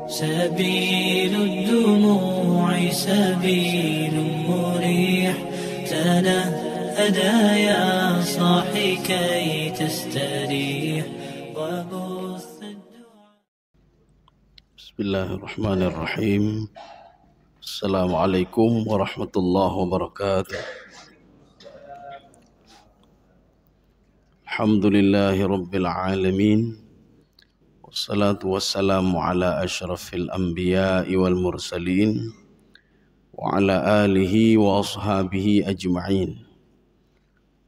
سبيل الدموع سبيل مريح تنهدى يا صاحي كي تستريح وبث بسم الله الرحمن الرحيم. السلام عليكم ورحمة الله وبركاته. الحمد لله رب العالمين، والصلاة والسلام على أشرف الأنبياء والمرسلين وعلى آله وأصحابه أجمعين.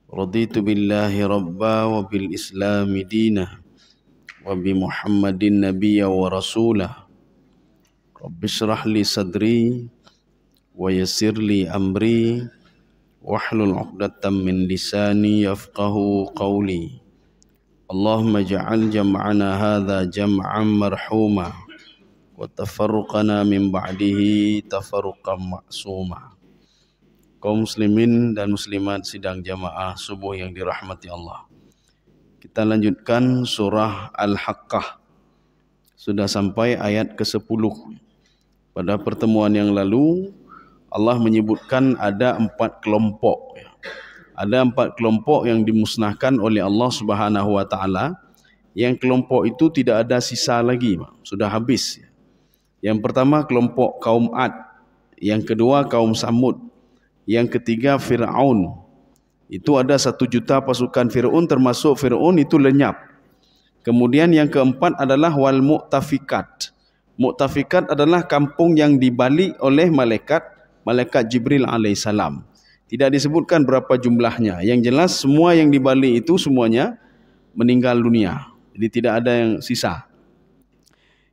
رضيت بالله ربا وبالإسلام دينا وبمحمد نبيا ورسولا. رب اشرح لي صدري ويسر لي أمري واحلل عقدة من لساني يفقه قولي. اللهم اجعل جمعنا هذا جمعا مرحوما وتفرقنا من بعده تفرقا معصوما. Kaum muslimin dan muslimat sidang jamaah subuh yang dirahmati Allah, kita lanjutkan surah Al-Haqqah. Sudah sampai ayat ke-10. Pada pertemuan yang lalu Allah menyebutkan ada 4 kelompok. Ada 4 kelompok yang dimusnahkan oleh Allah Subhanahu wa taala. Yang kelompok itu tidak ada sisa lagi, sudah habis. Yang pertama kelompok kaum Ad, yang kedua kaum Samud, yang ketiga Fir'aun. Itu ada 1 juta pasukan Fir'aun, termasuk Fir'aun itu lenyap. Kemudian yang keempat adalah wal mu'tafikat. Mu'tafikat adalah kampung yang dibalik oleh malaikat Jibril alaihissalam. Tidak disebutkan berapa jumlahnya. Yang jelas semua yang dibalik itu semuanya meninggal dunia. Jadi tidak ada yang sisa.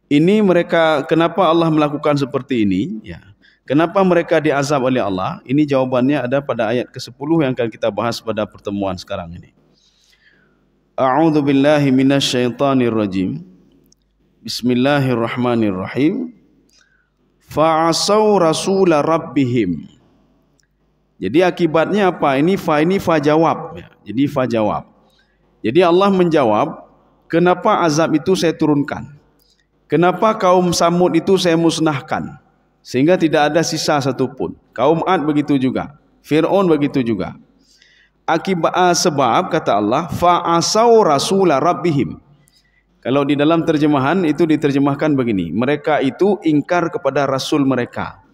Ini mereka, kenapa Allah melakukan seperti ini? Ya. Kenapa mereka diazab oleh Allah? Ini jawabannya ada pada ayat ke-10 yang akan kita bahas pada pertemuan sekarang ini. A'udzu billahi minasyaitonir rajim. Bismillahirrahmanirrahim. Fa'asau rasula rabbihim. Jadi akibatnya apa? Ini fa jawab. Jadi fa jawab. Jadi Allah menjawab, kenapa azab itu saya turunkan? Kenapa kaum Samud itu saya musnahkan? Sehingga tidak ada sisa satupun. Kaum Ad begitu juga. Fir'aun begitu juga. Akibat sebab kata Allah, fa'asau rasula rabbihim. Kalau di dalam terjemahan itu diterjemahkan begini, mereka itu ingkar kepada rasul mereka.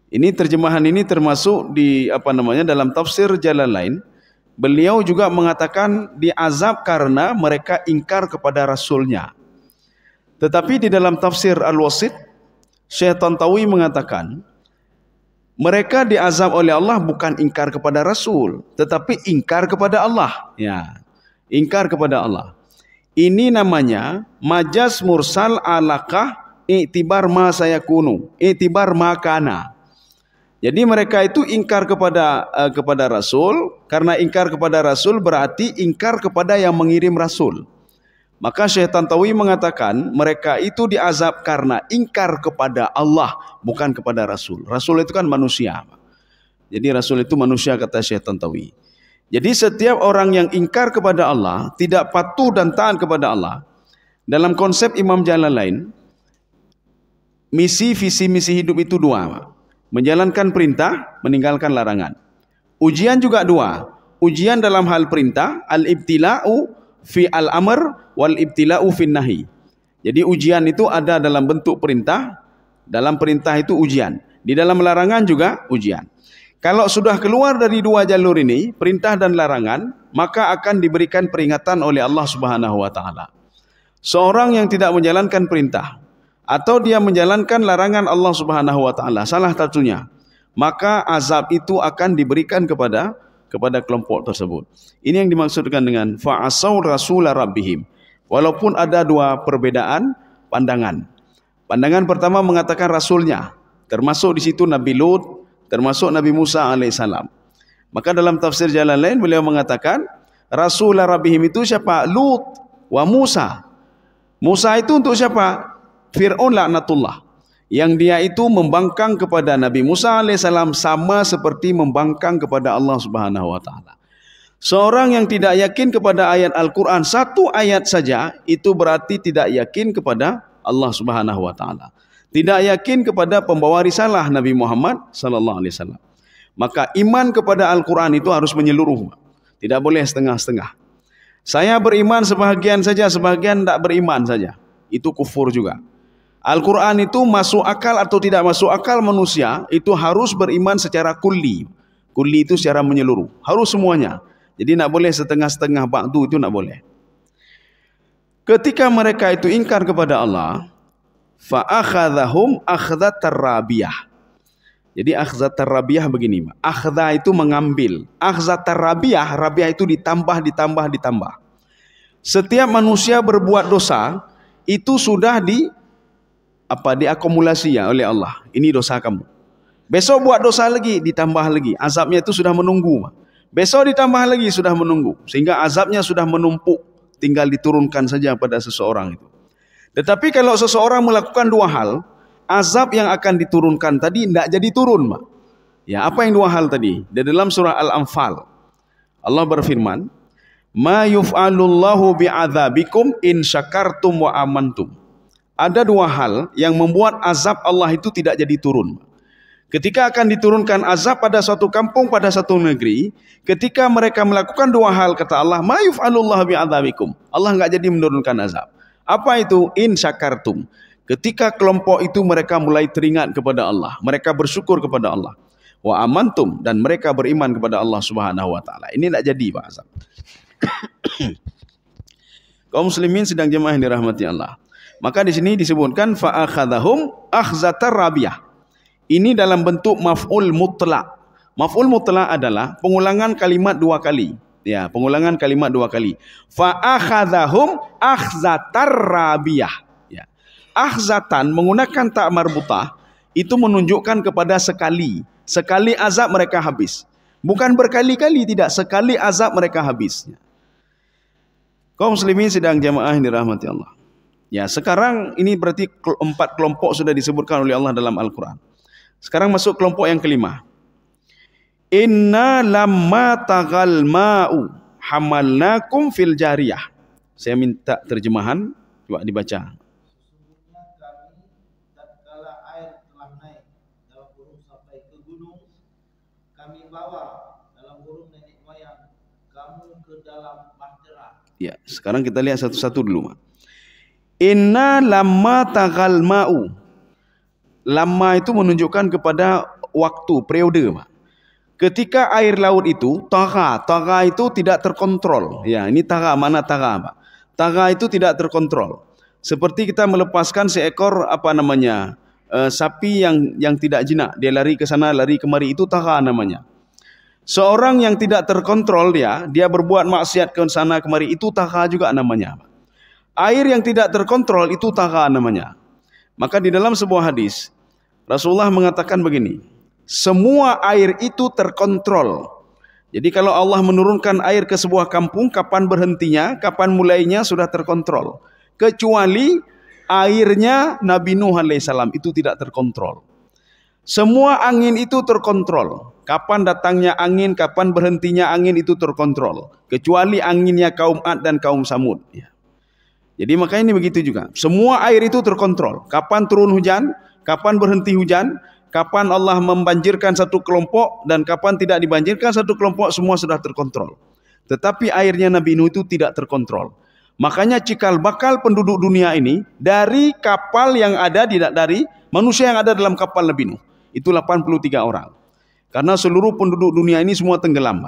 Ini terjemahan ini termasuk di dalam tafsir Jalalain. Beliau juga mengatakan diazab karena mereka ingkar kepada rasulnya. Tetapi di dalam tafsir Al-Wasit, Syekh Tantawi mengatakan mereka diazab oleh Allah bukan ingkar kepada rasul, tetapi ingkar kepada Allah. Ya, ingkar kepada Allah. Ini namanya majaz mursal alaqah i'tibar ma sayakunu, i'tibar ma kana. Jadi mereka itu ingkar kepada rasul, karena ingkar kepada rasul berarti ingkar kepada yang mengirim rasul. Maka Syekh Tantawi mengatakan mereka itu diazab karena ingkar kepada Allah, bukan kepada rasul. Rasul itu kan manusia. Jadi rasul itu manusia, kata Syekh Tantawi. Jadi setiap orang yang ingkar kepada Allah, tidak patuh dan taat kepada Allah, dalam konsep Imam Jalalain, visi misi hidup itu 2. Menjalankan perintah, meninggalkan larangan. Ujian juga 2. Ujian dalam hal perintah, al-ibtila'u fi al-amr wal ibtila'u fin nahi. Jadi ujian itu ada dalam bentuk perintah, dalam perintah itu ujian. Di dalam larangan juga ujian. Kalau sudah keluar dari 2 jalur ini, perintah dan larangan, maka akan diberikan peringatan oleh Allah Subhanahu wa taala. Seorang yang tidak menjalankan perintah atau dia menjalankan larangan Allah Subhanahu wa taala, salah satunya, maka azab itu akan diberikan kepada kelompok tersebut. Ini yang dimaksudkan dengan fa'asau rasula rabbihim. Walaupun ada 2 perbedaan pandangan. Pandangan pertama mengatakan rasulnya, termasuk di situ Nabi Lut, termasuk Nabi Musa alaihissalam. Maka dalam tafsir Jalalain beliau mengatakan rasul rabbihim itu siapa? Lut wa Musa. Musa itu untuk siapa? Fir'aun laknatullah. Yang dia itu membangkang kepada Nabi Musa alaihissalam sama seperti membangkang kepada Allah Subhanahu wa taala. Seorang yang tidak yakin kepada ayat Al-Quran, 1 ayat saja, itu berarti tidak yakin kepada Allah Subhanahu wa taala. Tidak yakin kepada pembawa risalah Nabi Muhammad sallallahu alaihi wasallam. Maka iman kepada Al-Qur'an itu harus menyeluruh. Tidak boleh setengah-setengah. Saya beriman sebahagian saja, sebahagian tak beriman saja. Itu kufur juga. Al-Quran itu masuk akal atau tidak masuk akal manusia, itu harus beriman secara kulli. Kulli itu secara menyeluruh. Harus semuanya. Jadi nak boleh setengah-setengah ba'du itu nak boleh. Ketika mereka itu ingkar kepada Allah, fa'akhadhahum akhzatar rabiyah. Jadi akhzatar rabiyah begini. Akhza itu mengambil. Akhzatar rabiyah, rabiyah itu ditambah. Setiap manusia berbuat dosa, itu sudah diakumulasi ya oleh Allah. Ini dosa kamu. Besok buat dosa lagi, ditambah lagi. Azabnya itu sudah menunggu. Besok ditambah lagi, sudah menunggu. Sehingga azabnya sudah menumpuk. Tinggal diturunkan saja pada seseorang itu. Tetapi kalau seseorang melakukan dua hal, azab yang akan diturunkan tadi tidak jadi turun. Ya, apa yang dua hal tadi? Di dalam surah Al-Anfal, Allah berfirman, "Ma yuf'alullahu bi'adzabikum in syakartum wa amantum." Ada dua hal yang membuat azab Allah itu tidak jadi turun. Ketika akan diturunkan azab pada suatu kampung, pada satu negeri, ketika mereka melakukan dua hal, kata Allah, "Ma yuf'alullahu bi'adzabikum." Allah enggak jadi menurunkan azab. Apa itu? In syakartum. Ketika kelompok itu mereka mulai teringat kepada Allah, mereka bersyukur kepada Allah. Wa amantum, dan mereka beriman kepada Allah Subhanahu wa taala. Ini tidak jadi Pak azab. Kaum muslimin sedang jemaah yang dirahmati Allah. Maka di sini disebutkan fa akhadhahum akhzatar rabiyah. Ini dalam bentuk maf'ul mutlak. Maf'ul mutlak adalah pengulangan kalimat dua kali. Ya, pengulangan kalimat dua kali. Fa akhadhahum akhzatar rabiyah. Akhzatan menggunakan tak marbutah itu menunjukkan kepada sekali. Sekali azab mereka habis. Bukan berkali-kali, tidak. Sekali azab mereka habis. Kaum muslimin sedang jamaah yang dirahmati Allah. Ya, sekarang ini berarti 4 kelompok sudah disebutkan oleh Allah dalam Al-Quran. Sekarang masuk kelompok yang kelima. Inna lamma tagal ma'u hamalnakum fil jariyah. Saya minta terjemahan, coba dibaca. Ya, sekarang kita lihat satu-satu dulu. Inna lamma tagal ma'u. Lamma itu menunjukkan kepada waktu, periode. Ketika air laut itu, taga itu tidak terkontrol. Ya, ini taga, mana taga, Pak? Taga itu tidak terkontrol. Seperti kita melepaskan seekor sapi yang tidak jinak, dia lari ke sana, lari kemari, itu taga namanya. Seorang yang tidak terkontrol dia berbuat maksiat ke sana kemari, itu taga juga namanya. Air yang tidak terkontrol itu taga namanya. Maka di dalam sebuah hadis Rasulullah mengatakan begini, semua air itu terkontrol. Jadi kalau Allah menurunkan air ke sebuah kampung, kapan berhentinya, kapan mulainya sudah terkontrol. Kecuali airnya Nabi Nuh alaihissalam itu tidak terkontrol. Semua angin itu terkontrol. Kapan datangnya angin, kapan berhentinya angin itu terkontrol. Kecuali anginnya kaum Ad dan kaum Samud. Ya. Jadi makanya ini begitu juga. Semua air itu terkontrol. Kapan turun hujan, kapan berhenti hujan, kapan Allah membanjirkan satu kelompok dan kapan tidak dibanjirkan satu kelompok, semua sudah terkontrol. Tetapi airnya Nabi Nuh itu tidak terkontrol. Makanya cikal bakal penduduk dunia ini dari kapal yang ada, tidak dari manusia yang ada dalam kapal Nabi Nuh. Itu 83 orang. Karena seluruh penduduk dunia ini semua tenggelam.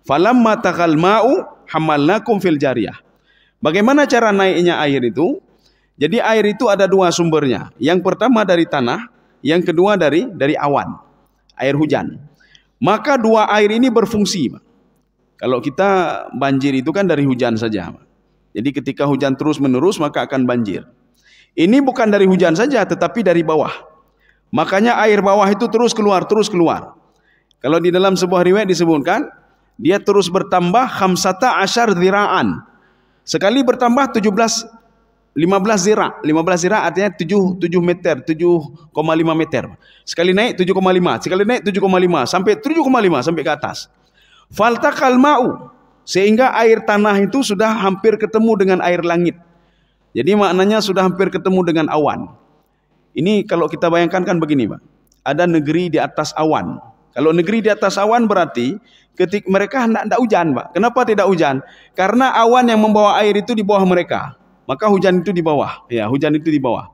Falamma tagal ma'u hamalnakum fil jariyah. Bagaimana cara naiknya air itu? Jadi air itu ada dua sumbernya. Yang pertama dari tanah, yang kedua dari awan, air hujan. Maka dua air ini berfungsi. Kalau kita banjir itu kan dari hujan saja. Jadi ketika hujan terus menerus maka akan banjir. Ini bukan dari hujan saja tetapi dari bawah. Makanya air bawah itu terus keluar. Kalau di dalam sebuah riwayat disebutkan, dia terus bertambah 15 zira'an. Sekali bertambah 15 zira'. 15 zira' artinya 7 meter, 7,5 meter. Sekali naik 7,5, sekali naik 7,5, sampai 7,5 sampai ke atas. Faltaqal ma'u, sehingga air tanah itu sudah hampir ketemu dengan air langit. Jadi maknanya sudah hampir ketemu dengan awan. Ini kalau kita bayangkan kan begini, Pak. Ada negeri di atas awan. Kalau negeri di atas awan berarti ketika mereka tidak hujan, Pak. Kenapa tidak hujan? Karena awan yang membawa air itu di bawah mereka. Maka hujan itu di bawah. Ya, hujan itu di bawah.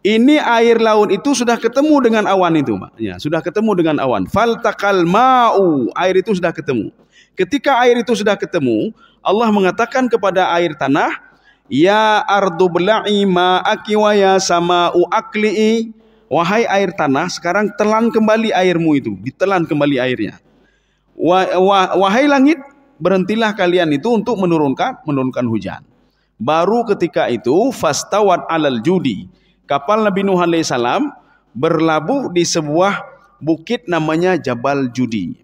Ini air laut itu sudah ketemu dengan awan itu, Pak. Ya, sudah ketemu dengan awan. Faltaqal ma'u, air itu sudah ketemu. Ketika air itu sudah ketemu, Allah mengatakan kepada air tanah, ya ardu bla'i ma'aki wa ya sama'u akli'i. Wahai air tanah, sekarang telan kembali airmu itu, ditelan kembali airnya. Wahai langit, berhentilah kalian itu untuk menurunkan hujan. Baru ketika itu fastawat alal judi. Kapal Nabi Nuh alaihissalam berlabuh di sebuah bukit namanya Jabal Judi.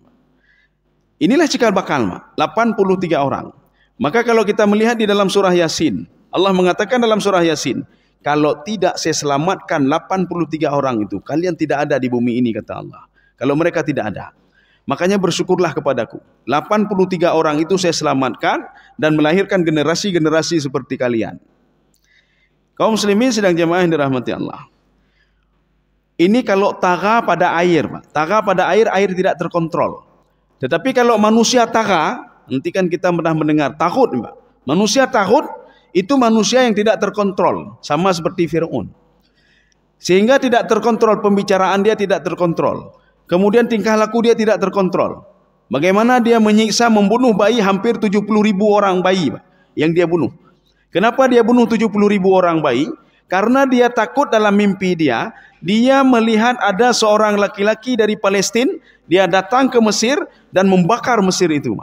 Inilah cikal bakal, 83 orang. Maka kalau kita melihat di dalam surah Yasin, Allah mengatakan dalam surah Yasin, kalau tidak saya selamatkan 83 orang itu, kalian tidak ada di bumi ini, kata Allah. Kalau mereka tidak ada, makanya bersyukurlah kepadaku. 83 orang itu saya selamatkan dan melahirkan generasi-generasi seperti kalian. Kaum muslimin sedang jemaah yang dirahmati Allah. Ini kalau tagha pada air, Pak. Tagha pada air tidak terkontrol. Tetapi kalau manusia tagha, nanti kan kita pernah mendengar takut, Pak. Manusia takut itu manusia yang tidak terkontrol, sama seperti Fir'aun. Sehingga tidak terkontrol, pembicaraan dia tidak terkontrol. Kemudian tingkah laku dia tidak terkontrol. Bagaimana dia menyiksa, membunuh bayi hampir 70.000 orang bayi, Pak, yang dia bunuh. Kenapa dia bunuh 70.000 orang bayi? Karena dia takut dalam mimpi dia melihat ada seorang laki-laki dari Palestina, dia datang ke Mesir dan membakar Mesir itu.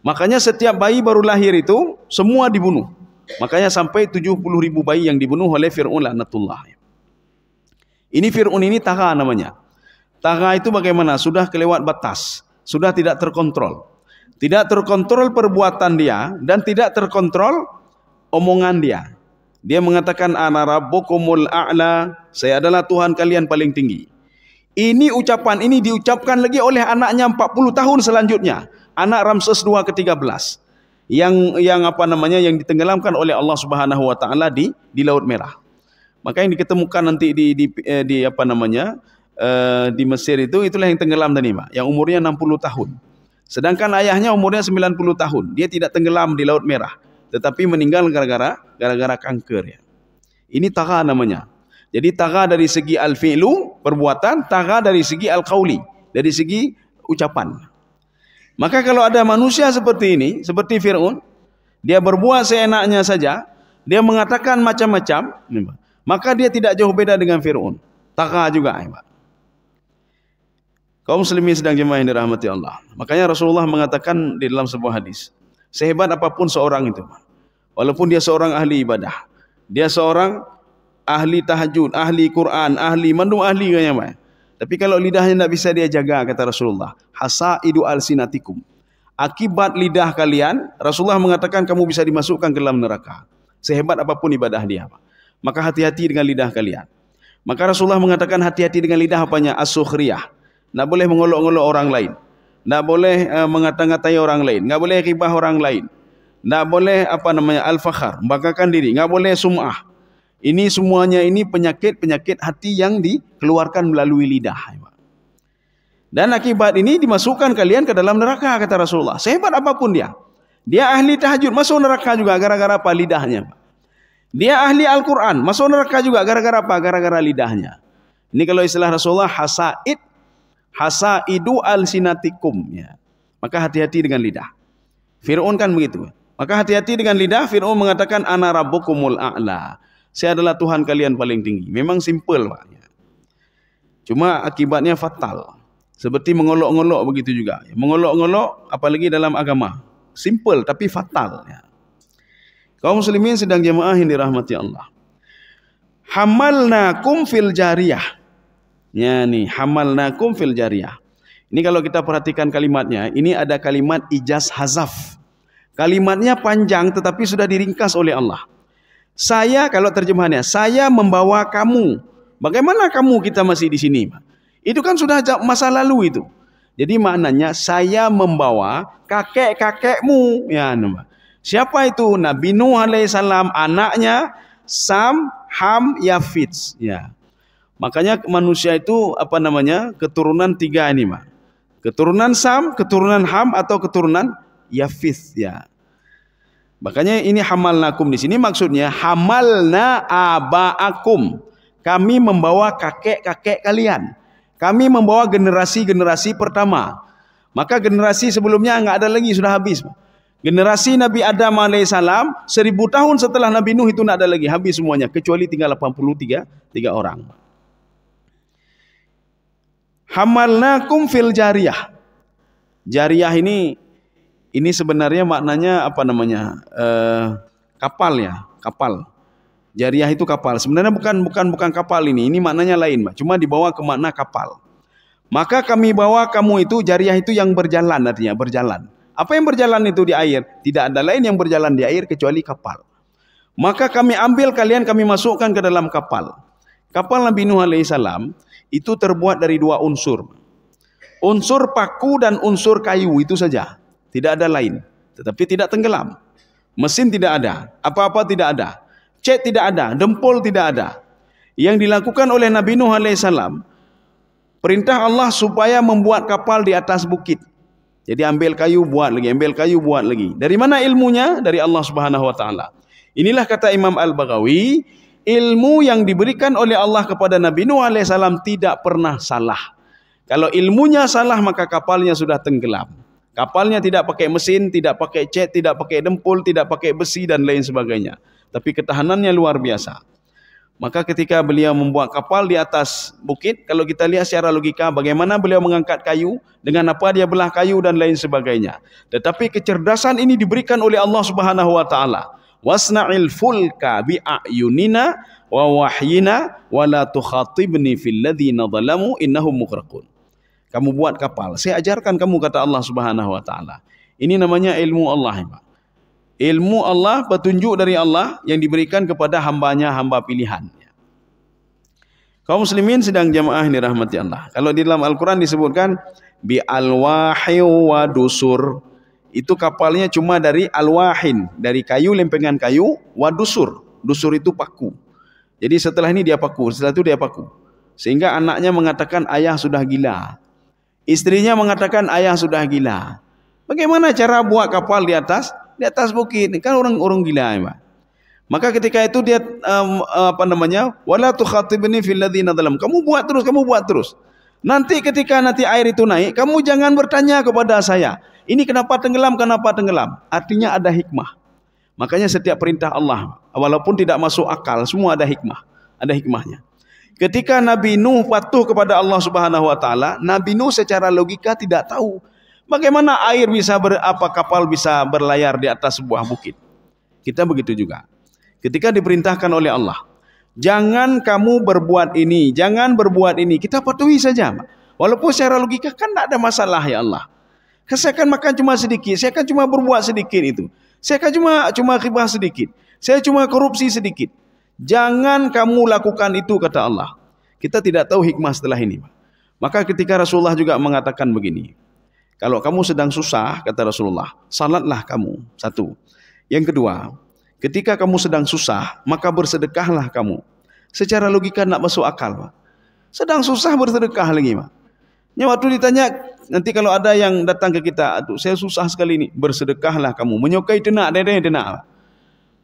Makanya setiap bayi baru lahir itu semua dibunuh. Makanya sampai 70.000 bayi yang dibunuh oleh Fir'aun laknatullah. Ini Fir'aun ini tagha namanya. Tagha itu bagaimana? Sudah kelewat batas, sudah tidak terkontrol. Tidak terkontrol perbuatan dia dan tidak terkontrol omongan dia. Dia mengatakan ana rabbukumul a'la, saya adalah Tuhan kalian paling tinggi. Ini ucapan ini diucapkan lagi oleh anaknya 40 tahun selanjutnya, anak Ramses II ke-13 yang yang ditenggelamkan oleh Allah Subhanahu wa taala di Laut Merah. Maka yang diketemukan nanti di Mesir itulah yang tenggelam tadi, Pak, yang umurnya 60 tahun. Sedangkan ayahnya umurnya 90 tahun. Dia tidak tenggelam di Laut Merah, tetapi meninggal gara-gara kanker, ya. Ini tagha namanya. Jadi tagha dari segi al-fi'lu, perbuatan, tagha dari segi al-qauli, dari segi ucapan. Maka kalau ada manusia seperti ini, seperti Fir'aun, dia berbuat seenaknya saja, dia mengatakan macam-macam, maka dia tidak jauh beda dengan Fir'aun. Tagha juga, ya, Pak. Kaum muslimin sedang jemaah yang dirahmati Allah. Makanya Rasulullah mengatakan di dalam sebuah hadis, sehebat apapun seorang itu, walaupun dia seorang ahli ibadah, dia seorang ahli tahajud, ahli Quran, ahli mandu, ahli kayaknya, tapi kalau lidahnya tidak bisa dia jaga, kata Rasulullah, hasaidu alsinatikum, akibat lidah kalian, Rasulullah mengatakan kamu bisa dimasukkan ke dalam neraka. Sehebat apapun ibadah dia, maka hati-hati dengan lidah kalian. Maka Rasulullah mengatakan hati-hati dengan lidah apanya? As-sukhriyah. Tidak boleh mengolok-olok orang lain, tidak boleh mengata-ngatai orang lain, tidak boleh ribah orang lain, tidak boleh al-fakhar, membanggakan diri, tidak boleh sum'ah. Ini semuanya ini penyakit-penyakit hati yang dikeluarkan melalui lidah. Dan akibat ini dimasukkan kalian ke dalam neraka, kata Rasulullah. Sehebat apapun dia ahli tahajud, masuk neraka juga gara-gara apa? Lidahnya. Dia ahli Al-Quran, masuk neraka juga gara-gara apa? Gara-gara lidahnya. Ini kalau istilah Rasulullah hasaidu alsinatikum, ya. Maka hati-hati dengan lidah. Fir'aun kan begitu. Maka hati-hati dengan lidah. Fir'aun mengatakan ana rabbukumul a'la, saya adalah Tuhan kalian paling tinggi. Memang simple, Pak, ya. Cuma akibatnya fatal. Seperti mengolok-ngolok begitu juga. Mengolok-ngolok apalagi dalam agama, simple tapi fatal, ya. Kaum muslimin sedang jemaah yang dirahmati Allah. Hamalnakum fil jariyah. Ya, nih, hamalnakum fil jariyah. Ini kalau kita perhatikan kalimatnya, ini ada kalimat ijaz hazaf. Kalimatnya panjang tetapi sudah diringkas oleh Allah. Saya, kalau terjemahannya, saya membawa kamu. Bagaimana kamu kita masih di sini? Itu kan sudah masa lalu itu. Jadi maknanya saya membawa kakek-kakekmu, ya, Siapa itu? Nabi Nuh alaihissalam, anaknya Sam, Ham, Yafits. Ya. Makanya manusia itu apa namanya? Keturunan 3 ini, Mak. Keturunan Sam, keturunan Ham, atau keturunan Yafits. Ya. Makanya ini hamalnakum di sini maksudnya hamalna abaakum. Kami membawa kakek-kakek kalian. Kami membawa generasi-generasi pertama. Maka generasi sebelumnya enggak ada lagi, sudah habis. Generasi Nabi Adam alaihissalam 1000 tahun setelah Nabi Nuh itu enggak ada lagi, habis semuanya kecuali tinggal 83 orang. Hamalnakum fil jariyah. Jariyah ini sebenarnya maknanya apa namanya? Kapal ya, kapal. Jariyah itu kapal. Sebenarnya bukan kapal ini. Ini maknanya lain, Pak. Cuma dibawa ke makna kapal. Maka kami bawa kamu itu, jariyah itu yang berjalan, artinya berjalan. Apa yang berjalan itu di air? Tidak ada lain yang berjalan di air kecuali kapal. Maka kami ambil kalian, kami masukkan ke dalam kapal. Kapal Nabi Nuh alaihissalam itu terbuat dari 2 unsur. Unsur paku dan unsur kayu, itu saja. Tidak ada lain. Tetapi tidak tenggelam. Mesin tidak ada. Apa-apa tidak ada. Cat tidak ada. Dempul tidak ada. Yang dilakukan oleh Nabi Nuh alaihissalam, perintah Allah supaya membuat kapal di atas bukit. Jadi ambil kayu buat lagi, ambil kayu buat lagi. Dari mana ilmunya? Dari Allah Subhanahu wa taala. Inilah kata Imam Al-Baghawi, ilmu yang diberikan oleh Allah kepada Nabi Nuh alaihissalam tidak pernah salah. Kalau ilmunya salah maka kapalnya sudah tenggelam. Kapalnya tidak pakai mesin, tidak pakai cat, tidak pakai dempul, tidak pakai besi dan lain sebagainya. Tapi ketahanannya luar biasa. Maka ketika beliau membuat kapal di atas bukit, kalau kita lihat secara logika bagaimana beliau mengangkat kayu, dengan apa dia belah kayu dan lain sebagainya. Tetapi kecerdasan ini diberikan oleh Allah Subhanahu wa taala. Wasna'il fulka bi'ayunina wa wahyina wa la tukhatibni fil ladzina zalamu innahum mughraqun. Kamu buat kapal, saya ajarkan kamu, kata Allah Subhanahu wa taala. Ini namanya ilmu Allah, Pak. Ilmu Allah, petunjuk dari Allah yang diberikan kepada hambanya, hamba pilihan. Kaum muslimin sedang jamaah yang dirahmati Allah. Kalau di dalam Al-Quran disebutkan bi alwahi wa dusur. Itu kapalnya cuma dari alwahin, dari kayu, lempengan kayu, wa dusur. Dusur itu paku. Jadi setelah ini dia paku, setelah itu dia paku. Sehingga anaknya mengatakan ayah sudah gila. Istrinya mengatakan ayah sudah gila. Bagaimana cara buat kapal di atas bukit? Kan orang gila, ya, Pak. Maka ketika itu dia wala tukhatibni fil ladzina zalam. Kamu buat terus. Nanti ketika air itu naik, kamu jangan bertanya kepada saya, ini kenapa tenggelam? Artinya ada hikmah. Makanya setiap perintah Allah, walaupun tidak masuk akal, semua ada hikmah, ada hikmahnya. Ketika Nabi Nuh patuh kepada Allah Subhanahu wa taala, Nabi Nuh secara logika tidak tahu bagaimana kapal bisa berlayar di atas sebuah bukit. Kita begitu juga. Ketika diperintahkan oleh Allah, jangan kamu berbuat ini, jangan berbuat ini, kita patuhi saja. Walaupun secara logika kan tidak ada masalah, ya Allah. Saya akan makan cuma sedikit, saya akan cuma berbuat sedikit itu. Saya akan cuma khibah sedikit. Saya cuma korupsi sedikit. Jangan kamu lakukan itu, kata Allah. Kita tidak tahu hikmah setelah ini. Maka ketika Rasulullah juga mengatakan begini, kalau kamu sedang susah, kata Rasulullah, salatlah kamu. 1. Yang kedua, ketika kamu sedang susah, maka bersedekahlah kamu. Secara logika tidak masuk akal, Pak. Sedang susah bersedekah lagi, Pak. Waktu ditanya, nanti kalau ada yang datang ke kita, aduh saya susah sekali ini, bersedekahlah kamu. Menyukai denak.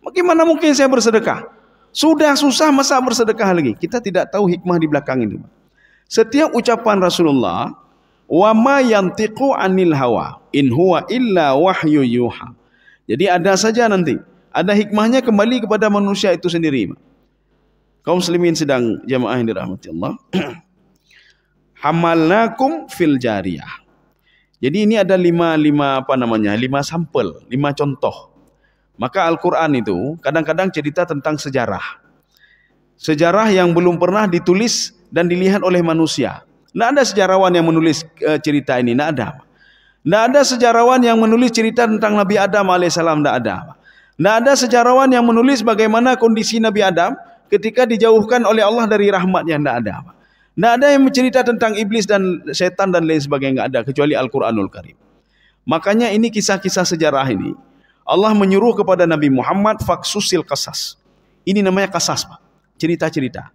Bagaimana mungkin saya bersedekah? Sudah susah masa bersedekah lagi? Kita tidak tahu hikmah di belakang itu, Pak. Setiap ucapan Rasulullah, wa ma yantiqu anil hawa in huwa illa wahyu yuha. Jadi ada saja nanti, ada hikmahnya kembali kepada manusia itu sendiri. Kaum muslimin sedang jamaah yang dirahmati Allah. Hamalnakum fil jariyah. Jadi ini ada 5 sampel, 5 contoh. Maka Al-Quran itu kadang-kadang cerita tentang sejarah. Sejarah yang belum pernah ditulis dan dilihat oleh manusia. Tidak ada sejarawan yang menulis cerita ini, tidak ada. Tidak ada sejarawan yang menulis cerita tentang Nabi Adam alaihissalam, tidak ada. Tidak ada sejarawan yang menulis bagaimana kondisi Nabi Adam ketika dijauhkan oleh Allah dari rahmatnya, tidak ada. Tidak ada yang mencerita tentang iblis dan setan dan lain sebagainya, tidak ada, kecuali Al-Quranul Karim. Makanya ini kisah-kisah sejarah ini, Allah menyuruh kepada Nabi Muhammad faksusil qasas. Ini namanya qasas, Pak. Cerita-cerita.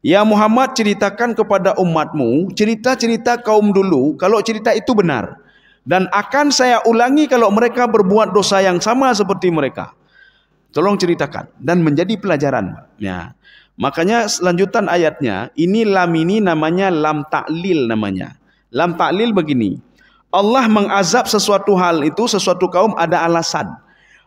Ya Muhammad, ceritakan kepada umatmu cerita-cerita kaum dulu kalau cerita itu benar. Dan akan saya ulangi kalau mereka berbuat dosa yang sama seperti mereka. Tolong ceritakan dan menjadi pelajaran. Ya. Makanya lanjutan ayatnya, ini lam ini namanya lam ta'lil namanya. Lam ta'lil begini. Allah mengazab sesuatu hal itu, sesuatu kaum ada alasan.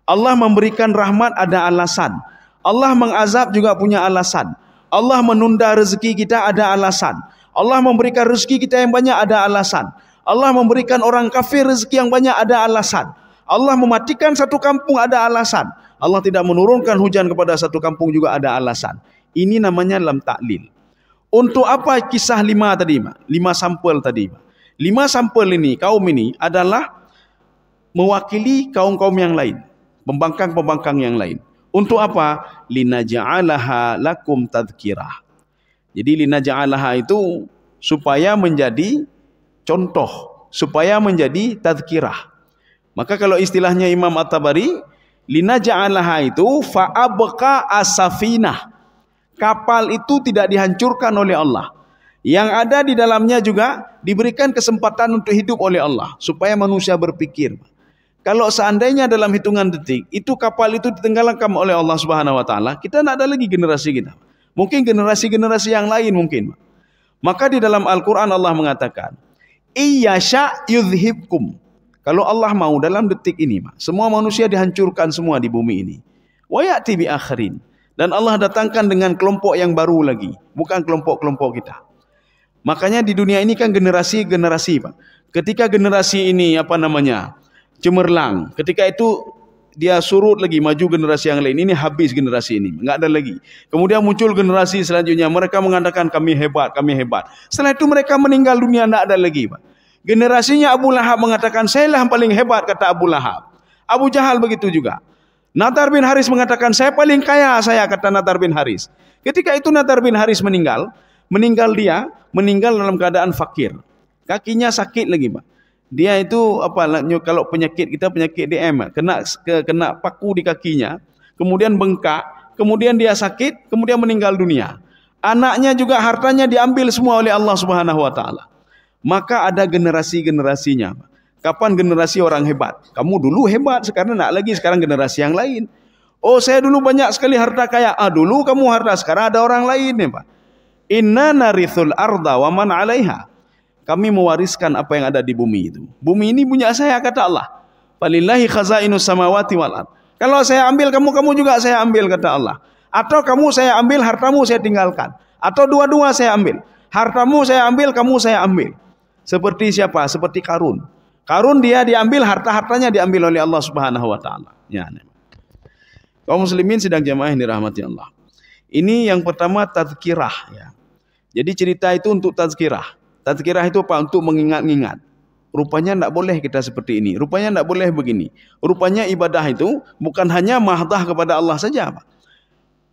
Allah memberikan rahmat ada alasan. Allah mengazab juga punya alasan. Allah menunda rezeki kita ada alasan. Allah memberikan rezeki kita yang banyak ada alasan. Allah memberikan orang kafir rezeki yang banyak ada alasan. Allah mematikan satu kampung ada alasan. Allah tidak menurunkan hujan kepada satu kampung juga ada alasan. Ini namanya lam ta'lil. Untuk apa kisah 5 tadi, 5 sampel tadi? 5 sampel ini, kaum ini adalah mewakili kaum-kaum yang lain, pembangkang-pembangkang yang lain. Untuk apa? Linaja'alaha lakum tadhkirah. Jadi linaja'alaha itu supaya menjadi contoh, supaya menjadi tadhkirah. Maka kalau istilahnya Imam At-Tabari, linaja'alaha itu fa'abqa as-safinah. Kapal itu tidak dihancurkan oleh Allah. Yang ada di dalamnya juga diberikan kesempatan untuk hidup oleh Allah supaya manusia berpikir. Kalau seandainya dalam hitungan detik itu kapal itu ditenggelamkan oleh Allah Subhanahu wa taala, kita tidak ada lagi generasi kita. Mungkin generasi-generasi yang lain mungkin. Maka di dalam Al-Qur'an Allah mengatakan, "Iyyasha yudhibkum." Kalau Allah mau dalam detik ini, semua manusia dihancurkan semua di bumi ini. Wa ya'ti bi akhirin. Dan Allah datangkan dengan kelompok yang baru lagi, bukan kelompok-kelompok kita. Makanya di dunia ini kan generasi-generasi, Pak. Ketika generasi ini cemerlang, ketika itu dia surut lagi, maju generasi yang lain. Ini habis generasi ini, enggak ada lagi. Kemudian muncul generasi selanjutnya, mereka mengatakan kami hebat, kami hebat. Setelah itu mereka meninggal dunia, enggak ada lagi, Pak. Generasinya Abu Lahab mengatakan saya lah yang paling hebat, kata Abu Lahab. Abu Jahal begitu juga. Nadar bin Haris mengatakan saya paling kaya, saya, kata Nadar bin Haris. Ketika itu Nadar bin Haris meninggal dalam keadaan fakir. Kakinya sakit lagi, Pak. Dia itu kalau penyakit kita penyakit DM, kena paku di kakinya, kemudian bengkak, kemudian dia sakit, kemudian meninggal dunia. Anaknya juga hartanya diambil semua oleh Allah Subhanahu wa taala. Maka ada generasi-generasinya. Kapan generasi orang hebat? Kamu dulu hebat, sekarang tidak lagi, sekarang generasi yang lain. Oh, saya dulu banyak sekali harta kaya. Dulu kamu harta, sekarang ada orang lain, ya, Pak. Inna narithul arda wa man 'alaiha. Kami mewariskan apa yang ada di bumi itu. Bumi ini punya saya, kata Allah. Walillahi khazainus samawati wal ard. Kalau saya ambil kamu juga saya ambil, kata Allah. Atau kamu saya ambil, hartamu saya tinggalkan. Atau dua-dua saya ambil. Hartamu saya ambil, kamu saya ambil. Seperti siapa? Seperti Qarun. Qarun dia diambil, harta-hartanya diambil oleh Allah Subhanahu wa taala. Ya. Kaum muslimin sidang jamaah yang dirahmati Allah. Ini yang pertama tazkirah, ya. Jadi cerita itu untuk tazkirah. Tazkirah itu apa? Untuk mengingat-ingat. Rupanya tidak boleh kita seperti ini. Rupanya tidak boleh begini. Rupanya ibadah itu bukan hanya mahdah kepada Allah saja, Pak.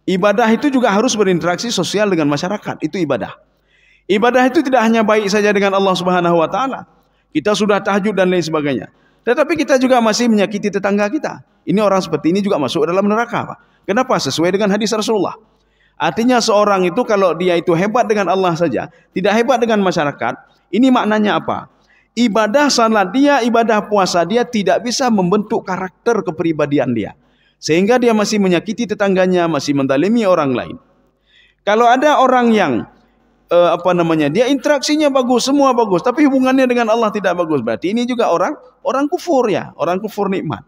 Ibadah itu juga harus berinteraksi sosial dengan masyarakat. Itu ibadah. Ibadah itu tidak hanya baik saja dengan Allah Subhanahu wa taala. Kita sudah tahajud dan lain sebagainya. Tetapi kita juga masih menyakiti tetangga kita. Ini orang seperti ini juga masuk dalam neraka, Pak. Kenapa? Sesuai dengan hadis Rasulullah. Artinya seorang itu kalau dia itu hebat dengan Allah saja, tidak hebat dengan masyarakat, ini maknanya apa? Ibadah salat dia, ibadah puasa dia tidak bisa membentuk karakter kepribadian dia. Sehingga dia masih menyakiti tetangganya, masih mendalimi orang lain. Kalau ada orang yang dia interaksinya bagus, semua bagus, tapi hubungannya dengan Allah tidak bagus, berarti ini juga orang kufur, ya, orang kufur nikmat.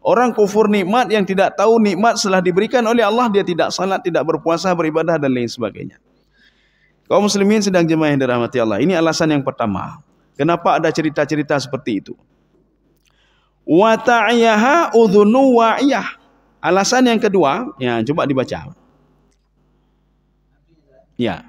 Orang kufur nikmat yang tidak tahu nikmat setelah diberikan oleh Allah, dia tidak salat, tidak berpuasa, beribadah dan lain sebagainya. Kaum muslimin sedang jemaah yang dirahmati Allah. Ini alasan yang pertama. Kenapa ada cerita-cerita seperti itu? Wa ta'iyaha udhunu wa'iyah. Alasan yang kedua, ya, coba dibaca. Ya.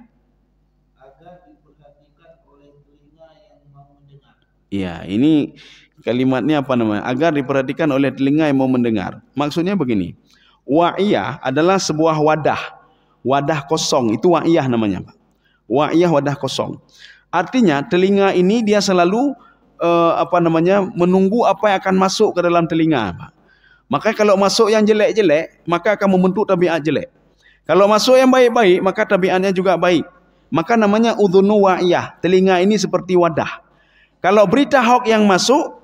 Agar diperhatikan oleh telinga yang mau mendengar. Ya, ini kalimatnya agar diperhatikan oleh telinga yang mau mendengar. Maksudnya begini. Wa'iyah adalah sebuah wadah kosong, itu wa'iyah namanya, Pak. Wa'iyah, wadah kosong. Artinya telinga ini dia selalu menunggu apa yang akan masuk ke dalam telinga, Pak. Maka kalau masuk yang jelek-jelek, maka akan membentuk tabiat jelek. Kalau masuk yang baik-baik, maka tabiatnya juga baik. Maka namanya udhunu wa'iyah. Telinga ini seperti wadah. Kalau berita hoax yang masuk,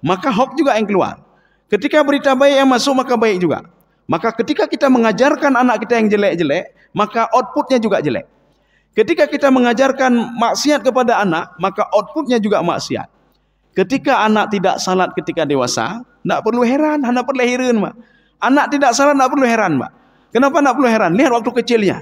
maka hoax juga yang keluar. Ketika berita baik yang masuk, maka baik juga. Maka ketika kita mengajarkan anak kita yang jelek-jelek, maka outputnya juga jelek. Ketika kita mengajarkan maksiat kepada anak, maka outputnya juga maksiat. Ketika anak tidak salat ketika dewasa, tak perlu heran, anak perlu heran, Mak. Anak tidak salat tak perlu heran, Mak. Kenapa tak perlu heran? Lihat waktu kecilnya.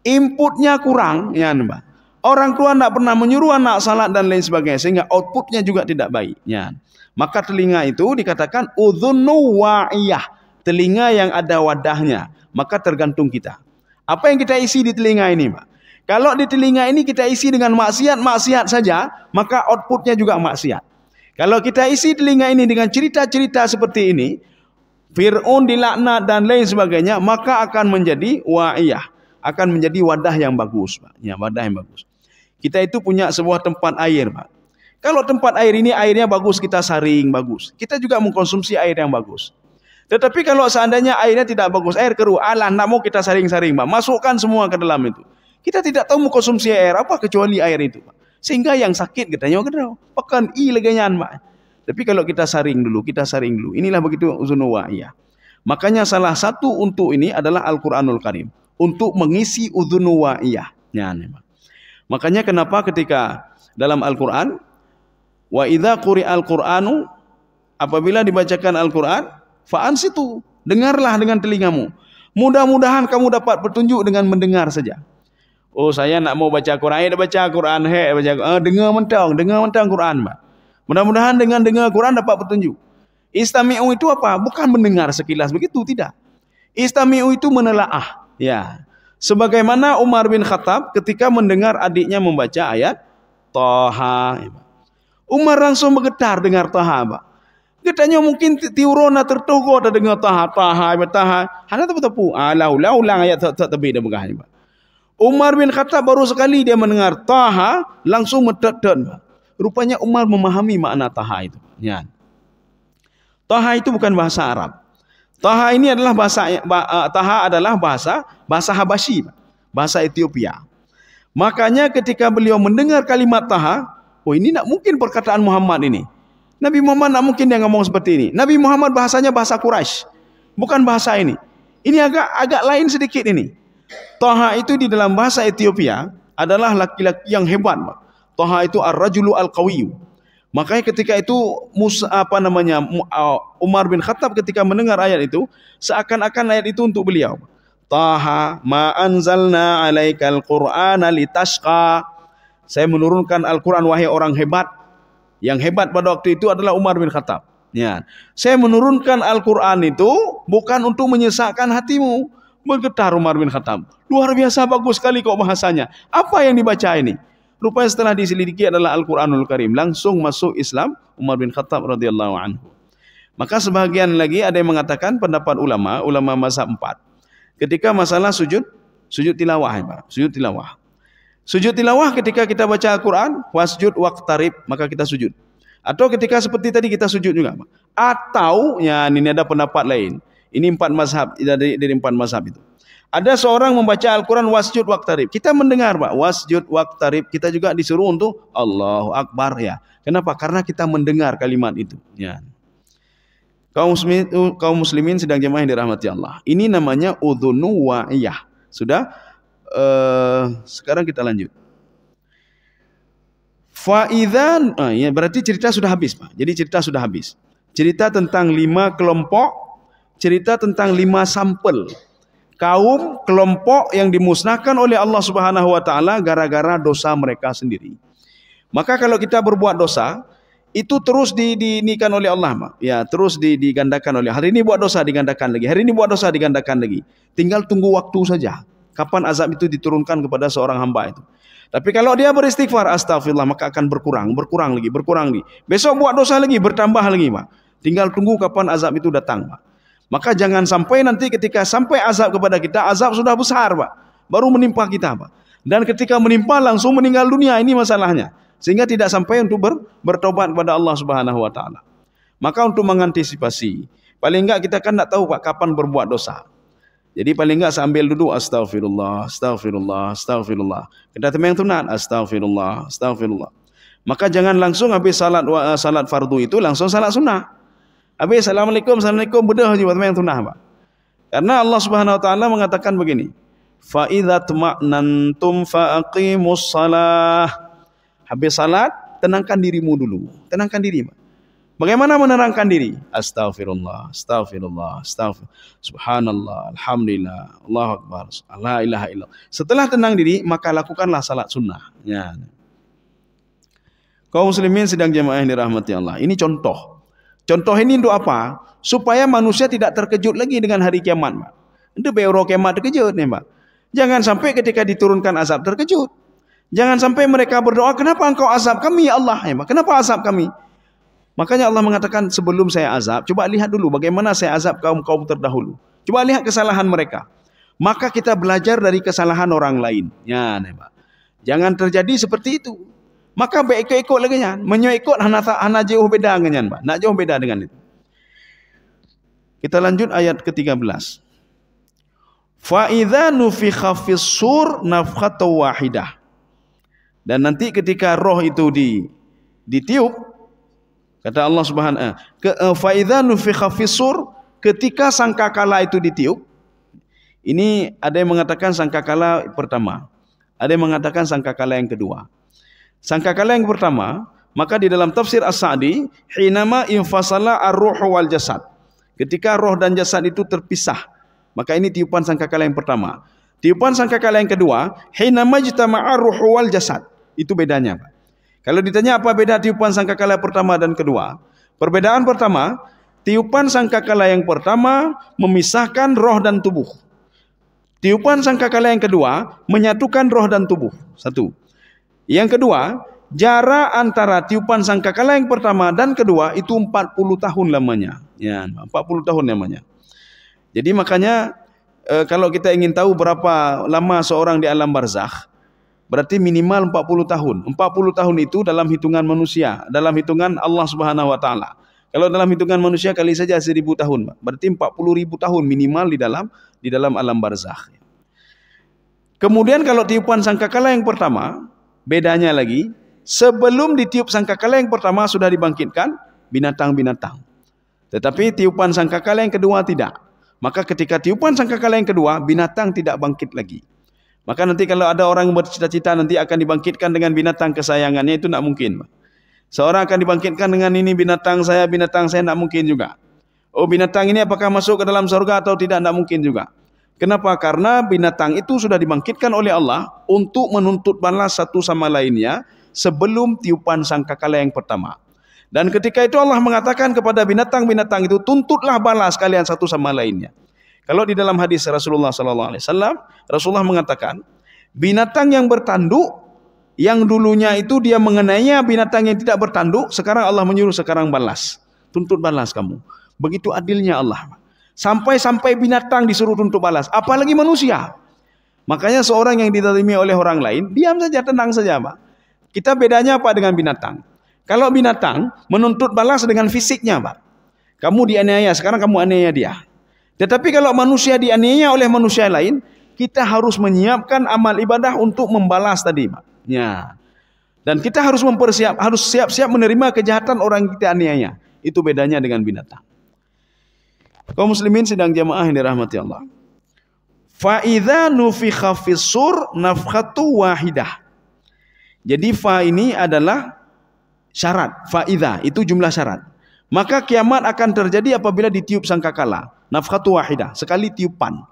Inputnya kurang, ya, Mbak. Orang tua tak pernah menyuruh anak salat dan lain sebagainya, sehingga outputnya juga tidak baik. Ya. Maka telinga itu dikatakan udhunu wa'iyah, telinga yang ada wadahnya. Maka tergantung kita. Apa yang kita isi di telinga ini, Mbak? Kalau di telinga ini kita isi dengan maksiat saja, maka outputnya juga maksiat. Kalau kita isi telinga ini dengan cerita-cerita seperti ini, Fir'aun dilaknat dan lain sebagainya, maka akan menjadi wa'iyah, akan menjadi wadah yang bagus, Pak. Ya, wadah yang bagus. Kita itu punya sebuah tempat air, Pak. Kalau tempat air ini airnya bagus, kita saring bagus. Kita juga mengkonsumsi air yang bagus. Tetapi kalau seandainya airnya tidak bagus, air keruh, alah, nak mau kita saring-saring, Pak. Masukkan semua ke dalam itu. Kita tidak tahu mengkonsumsi air apa kecuali air itu, Pak. Sehingga yang sakit katanya kedau. Pekan leganyan, Pak. Tapi kalau kita saring dulu. Inilah begitu uzunu wa'iyah. Makanya salah satu untuk ini adalah Al-Qur'anul Karim, untuk mengisi uzunu wa'iyah. Ya, Pak. Makanya kenapa ketika dalam Al-Qur'an wa idza quri'al Qur'anu, apabila dibacakan Al-Qur'an, fa'ansitu, dengarlah dengan telingamu. Mudah-mudahan kamu dapat petunjuk dengan mendengar saja. Oh, saya nak mau baca Quran, baca Quran, dengar mentang Quran, Pak. Mudah-mudahan dengan dengar Quran dapat petunjuk. Istami'u itu apa? Bukan mendengar sekilas begitu, tidak. Istami'u itu menelaah, ya. Sebagaimana Umar bin Khattab ketika mendengar adiknya membaca ayat Taha. Umar langsung bergetar dengar Taha, Pak. Katanya mungkin tiurona tertogo ada dengar Taha. Hana tepu-tepu. Ulang ayat tepi dah begah, Pak. Umar bin Khattab baru sekali dia mendengar Taha, langsung medek-dek. Rupanya Umar memahami makna Taha itu. Ya. Taha itu bukan bahasa Arab. Taha ini adalah bahasa Habasyi, bahasa Ethiopia. Makanya ketika beliau mendengar kalimat Taha, oh ini tak mungkin perkataan Muhammad ini. Nabi Muhammad tak mungkin dia ngomong seperti ini. Nabi Muhammad bahasanya bahasa Quraisy, bukan bahasa ini. Ini agak lain sedikit ini. Taha itu di dalam bahasa Ethiopia adalah laki-laki yang hebat. Taha itu ar-rajulu al-qawiyyu. Makanya ketika itu Umar bin Khattab ketika mendengar ayat itu, seakan-akan ayat itu untuk beliau. Taha ma anzalna 'alaikal qur'ana litashqa. Saya menurunkan Al-Qur'an wahai orang hebat. Yang hebat pada waktu itu adalah Umar bin Khattab. Ya. Saya menurunkan Al-Qur'an itu bukan untuk menyesakkan hatimu. Bergetar Umar bin Khattab. Luar biasa bagus sekali kok bahasanya. Apa yang dibaca ini? Rupanya setelah diselidiki adalah Al-Qur'anul Karim. Langsung masuk Islam Umar bin Khattab radhiyallahu anhu. Maka sebagian lagi ada yang mengatakan pendapat ulama mazhab 4. Ketika masalah sujud tilawah, Pak. Sujud tilawah ketika kita baca Al-Quran, wasjud waqtarib, maka kita sujud. Atau ketika seperti tadi kita sujud juga, Pak. Atau ya ini ada pendapat lain. Ini 4 mazhab, dari 4 mazhab itu. Ada seorang membaca Al-Quran wasjud waqtarib. Kita mendengar, Pak, wasjud waqtarib. Kita juga disuruh untuk Allahu Akbar, ya. Kenapa? Karena kita mendengar kalimat itu, ya. Kaum muslimin sedang jemaah yang dirahmati Allah. Ini namanya udhunu wa'iyah. Sudah? Sekarang kita lanjut. Fa'idzan, ya berarti cerita sudah habis, Pak. Jadi cerita sudah habis. Cerita tentang 5 kelompok, cerita tentang 5 sampel kaum kelompok yang dimusnahkan oleh Allah Subhanahu wa taala gara-gara dosa mereka sendiri. Maka kalau kita berbuat dosa, itu terus dinikan oleh Allah, Mak. Ya, terus digandakan oleh. Hari ini buat dosa digandakan lagi. Hari ini buat dosa digandakan lagi. Tinggal tunggu waktu saja. Kapan azab itu diturunkan kepada seorang hamba itu. Tapi kalau dia beristighfar, astagfirullah, maka akan berkurang lagi. Besok buat dosa lagi, bertambah lagi, Mak. Tinggal tunggu kapan azab itu datang, Mak. Maka jangan sampai nanti ketika sampai azab kepada kita, azab sudah besar, Pak. Baru menimpa kita, Pak. Dan ketika menimpa langsung meninggal dunia, ini masalahnya. Sehingga tidak sampai untuk bertobat kepada Allah Subhanahu wa taala. Maka untuk mengantisipasi Paling enggak kita kan tak tahu Pak kapan berbuat dosa. Jadi paling enggak sambil duduk astagfirullah, astagfirullah, astagfirullah. Kita temeng tunat astagfirullah, astagfirullah. Maka jangan langsung habis salat fardu itu langsung salat sunnah. Habis assalamualaikum, assalamualaikum bedah je temeng tunah Pak. Karena Allah Subhanahu wa taala mengatakan begini. Fa idza tma'nantum fa aqimus shalah. Habis salat tenangkan dirimu dulu. Tenangkan diri Pak. Bagaimana menerangkan diri? Astaghfirullah, astaghfirullah, astaghfirullah. Subhanallah, alhamdulillah, Allahu akbar, la ilaha illallah. Setelah tenang diri, maka lakukanlah salat sunnah. Ya. Kaum muslimin sedang jemaah yang dirahmati Allah. Ini contoh. Contoh ini untuk apa? Supaya manusia tidak terkejut lagi dengan hari kiamat. Itu beoro kiamat terkejut nih, Pak. Jangan sampai ketika diturunkan azab terkejut. Jangan sampai mereka berdoa, kenapa engkau azab kami ya Allah? Ya, kenapa azab kami? Makanya Allah mengatakan sebelum saya azab, coba lihat dulu bagaimana saya azab kaum-kaum terdahulu. Coba lihat kesalahan mereka. Maka kita belajar dari kesalahan orang lain. Ya, Pak. Jangan terjadi seperti itu. Maka ikut lagi nya, menyoikut hana jauh beda dengan Pak. Nak jauh beda dengan itu. Kita lanjut ayat ke-13. Fa idza nufikha fis sur nafkhatu wahidah. Dan nanti ketika roh itu ditiup, kata Allah Subhanahu fa idza nufikha fis sur, ketika sangkakala itu ditiup. Ini ada yang mengatakan sangkakala pertama, ada yang mengatakan sangkakala yang kedua. Sangkakala yang pertama, maka di dalam tafsir As-Sa'di, hinama infasala ar-ruhu wal jasad. Ketika roh dan jasad itu terpisah, maka ini tiupan sangkakala yang pertama. Tiupan sangkakala yang kedua, hinama jtama'a ruhu wal jasad. Itu bedanya, Pak. Kalau ditanya apa beda tiupan sangkakala pertama dan kedua? Perbedaan pertama, tiupan sangkakala yang pertama memisahkan roh dan tubuh. Tiupan sangkakala yang kedua menyatukan roh dan tubuh. Satu. Yang kedua, jarak antara tiupan sangkakala yang pertama dan kedua itu 40 tahun lamanya. Ya, 40 tahun lamanya. Jadi makanya kalau kita ingin tahu berapa lama seorang di alam barzakh, berarti minimal 40 tahun. 40 tahun itu dalam hitungan manusia, dalam hitungan Allah Subhanahu wa taala. Kalau dalam hitungan manusia kali saja 1000 tahun, berarti 40.000 tahun minimal di dalam alam barzakh. Kemudian kalau tiupan sangkakala yang pertama, bedanya lagi, sebelum ditiup sangkakala yang pertama sudah dibangkitkan binatang-binatang. Tetapi tiupan sangkakala yang kedua tidak. Maka ketika tiupan sangkakala yang kedua, binatang tidak bangkit lagi. Maka nanti kalau ada orang yang bercita-cita nanti akan dibangkitkan dengan binatang kesayangannya, itu tidak mungkin. Seorang akan dibangkitkan dengan ini binatang saya, tidak mungkin juga. Oh, binatang ini apakah masuk ke dalam surga atau tidak mungkin juga. Kenapa? Karena binatang itu sudah dibangkitkan oleh Allah untuk menuntut balas satu sama lainnya sebelum tiupan sangkakala yang pertama. Dan ketika itu Allah mengatakan kepada binatang-binatang itu, tuntutlah balas kalian satu sama lainnya. Kalau di dalam hadis Rasulullah SAW, Rasulullah mengatakan, binatang yang bertanduk, yang dulunya itu dia mengenainya binatang yang tidak bertanduk, sekarang Allah menyuruh sekarang balas. Tuntut balas kamu. Begitu adilnya Allah. Sampai-sampai binatang disuruh tuntut balas. Apalagi manusia. Makanya seorang yang dizalimi oleh orang lain, diam saja, tenang saja, Pak. Kita bedanya apa dengan binatang? Kalau binatang menuntut balas dengan fisiknya, Pak. Kamu dianiaya, sekarang kamu aniaya dia. Tetapi kalau manusia dianiaya oleh manusia lain, kita harus menyiapkan amal ibadah untuk membalas tadi, Pak. Ya. Dan kita harus harus siap-siap menerima kejahatan orang yang kita aniaya. Itu bedanya dengan binatang. Kaum muslimin sedang jamaah yang dirahmati Allah. Fa idza nufikha fis sur nafkhatu wahidah. Jadi fa ini adalah syarat. Fa idza itu jumlah syarat. Maka kiamat akan terjadi apabila ditiup sangkakala. Nafkhatu wahidah, sekali tiupan.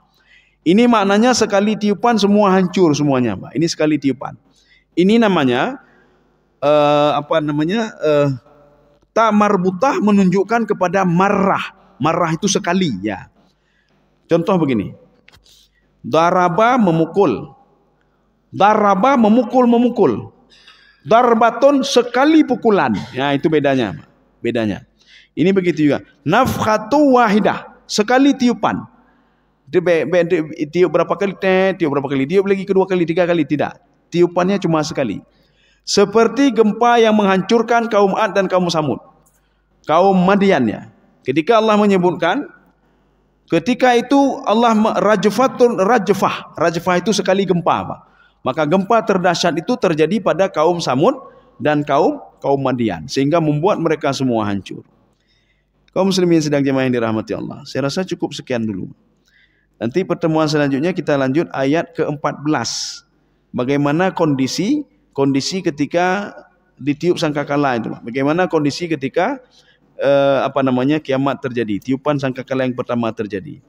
Ini maknanya sekali tiupan semua hancur semuanya, Pak. Ini sekali tiupan. Ini namanya ta marbutah, menunjukkan kepada marrah. Marrah itu sekali, ya. Contoh begini. Daraba memukul. Daraba memukul. Darbatun sekali pukulan. Ya, itu bedanya. Bedanya. Ini begitu juga. Nafkhatu wahidah, sekali tiupan. Tiup berapa kali? Tiup berapa kali? Tiup lagi kedua kali, tiga kali? Tidak. Tiupannya cuma sekali. Seperti gempa yang menghancurkan kaum Ad dan kaum Samud. Kaum Madian, ya. Ketika Allah menyebutkan, ketika itu Allah rajfah itu sekali gempa, Pak. Maka gempa terdahsyat itu terjadi pada kaum Samud dan kaum Madian, sehingga membuat mereka semua hancur. Kaum muslimin sedang jemaah yang dirahmati Allah, saya rasa cukup sekian dulu. Nanti pertemuan selanjutnya kita lanjut ayat ke-14. Bagaimana kondisi ketika ditiup sangkakala itu, bagaimana kondisi ketika kiamat terjadi, tiupan sangkakala yang pertama terjadi.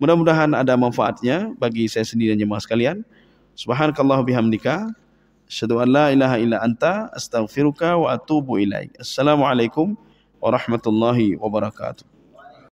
Mudah-mudahan ada manfaatnya bagi saya sendiri dan jemaah sekalian. Subhanakallah bihamdika, asyhadu an la ilaha illa anta, astaghfiruka wa atubu ilaik. Assalamualaikum warahmatullahi wabarakatuh.